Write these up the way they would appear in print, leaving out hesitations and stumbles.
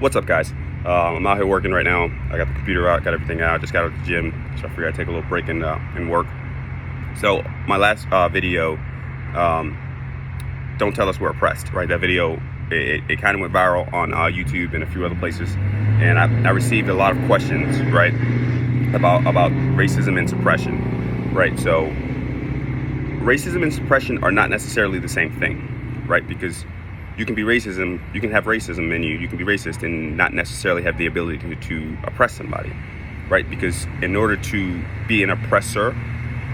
What's up, guys? I'm out here working right now. I got the computer out, got everything out. Just got out of the gym, so I figured I'd take a little break and work. So my last video, don't tell us we're oppressed, right? That video, it kind of went viral on YouTube and a few other places, and I received a lot of questions, right, about racism and suppression, right? So racism and suppression are not necessarily the same thing, right? Because you can have racism in you, you can be racist and not necessarily have the ability to oppress somebody, right? Because in order to be an oppressor,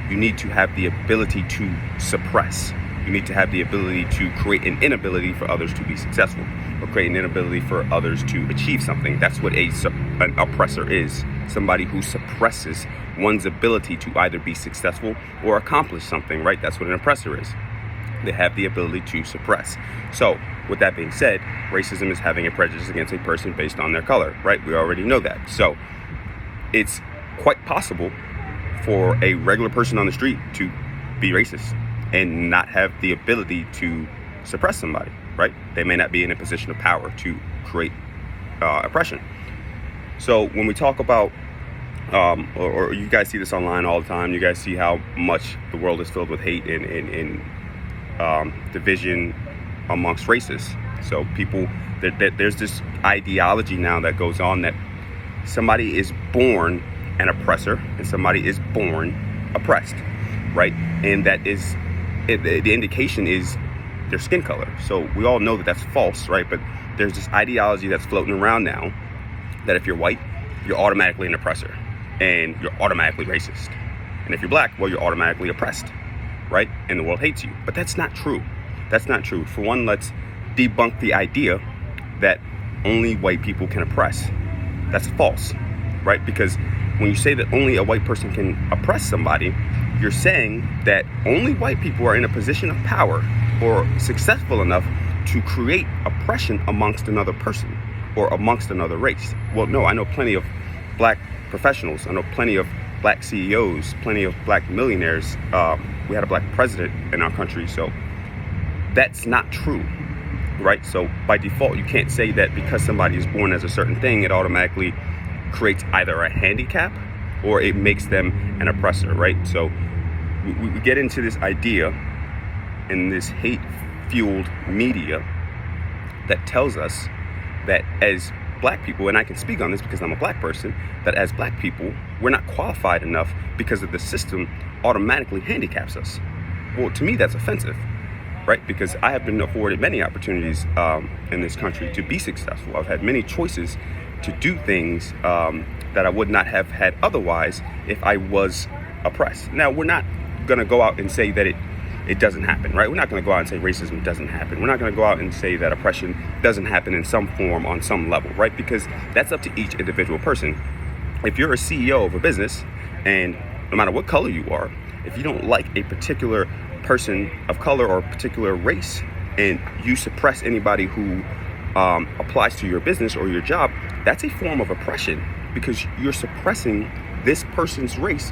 you need to have the ability to suppress. You need to have the ability to create an inability for others to be successful, or create an inability for others to achieve something. That's what an oppressor is. Somebody who suppresses one's ability to either be successful or accomplish something, right? That's what an oppressor is. They have the ability to suppress. So with that being said, racism is having a prejudice against a person based on their color, right? We already know that. So it's quite possible for a regular person on the street to be racist and not have the ability to suppress somebody, right? They may not be in a position of power to create oppression. So when we talk about, or you guys see this online all the time, you guys see how much the world is filled with hate and division amongst races. So people, there's this ideology now that goes on that somebody is born an oppressor and somebody is born oppressed, right? And that is, the indication is their skin color. So we all know that that's false, right? But there's this ideology that's floating around now that if you're white, you're automatically an oppressor and you're automatically racist. And if you're black, well, you're automatically oppressed, right? And the world hates you. But that's not true. That's not true. For one, let's debunk the idea that only white people can oppress. That's false, right? Because when you say that only a white person can oppress somebody, you're saying that only white people are in a position of power or successful enough to create oppression amongst another person or amongst another race. Well, no, I know plenty of black professionals. I know plenty of black CEOs, plenty of black millionaires. We had a black president in our country, so that's not true, right? So by default, you can't say that because somebody is born as a certain thing, it automatically creates either a handicap or it makes them an oppressor, right? So we get into this idea in this hate-fueled media that tells us that as black people, and I can speak on this because I'm a black person, that as black people, we're not qualified enough because of the system automatically handicaps us. Well, to me, that's offensive, right? Because I have been afforded many opportunities in this country to be successful. I've had many choices to do things that I would not have had otherwise if I was oppressed. Now, we're not going to go out and say that it doesn't happen, right? We're not going to go out and say racism doesn't happen. We're not going to go out and say that oppression doesn't happen in some form on some level, right? Because that's up to each individual person. If you're a CEO of a business, and no matter what color you are, if you don't like a particular person of color or a particular race, and you suppress anybody who applies to your business or your job, that's a form of oppression because you're suppressing this person's race.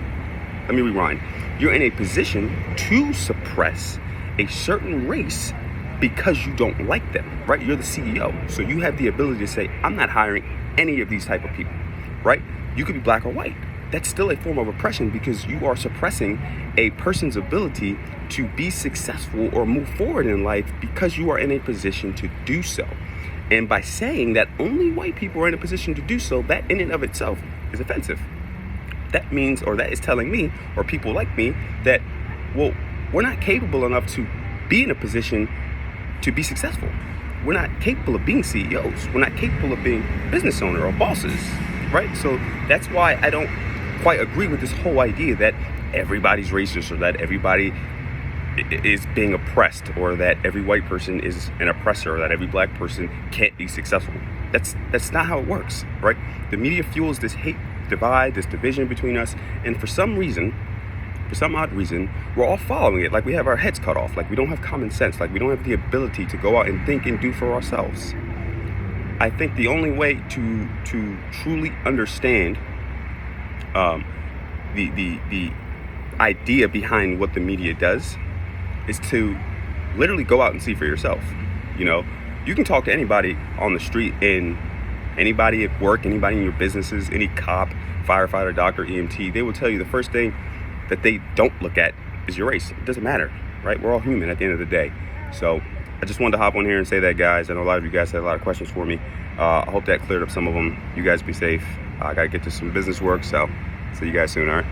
Let me rewind. You're in a position to suppress a certain race because you don't like them, right? You're the CEO. So you have the ability to say, I'm not hiring any of these type of people, right? You could be black or white. That's still a form of oppression because you are suppressing a person's ability to be successful or move forward in life because you are in a position to do so. And by saying that only white people are in a position to do so, that in and of itself is offensive. That means, or that is telling me, or people like me, that, well, we're not capable enough to be in a position to be successful. We're not capable of being CEOs. We're not capable of being business owner or bosses, right? So that's why I don't quite agree with this whole idea that everybody's racist or that everybody is being oppressed or that every white person is an oppressor or that every black person can't be successful. That's not how it works, right? The media fuels this hate divide, this division between us, and for some odd reason, we're all following it like we have our heads cut off, like we don't have common sense, like we don't have the ability to go out and think and do for ourselves. I think the only way to truly understand the idea behind what the media does is to literally go out and see for yourself. You know, you can talk to anybody on the street and Anybody at work, anybody in your businesses, any cop, firefighter, doctor, EMT, they will tell you the first thing that they don't look at is your race. It doesn't matter, right? We're all human at the end of the day. So I just wanted to hop on here and say that, guys. I know a lot of you guys had a lot of questions for me. I hope that cleared up some of them. You guys be safe. I got to get to some business work, so see you guys soon, all right?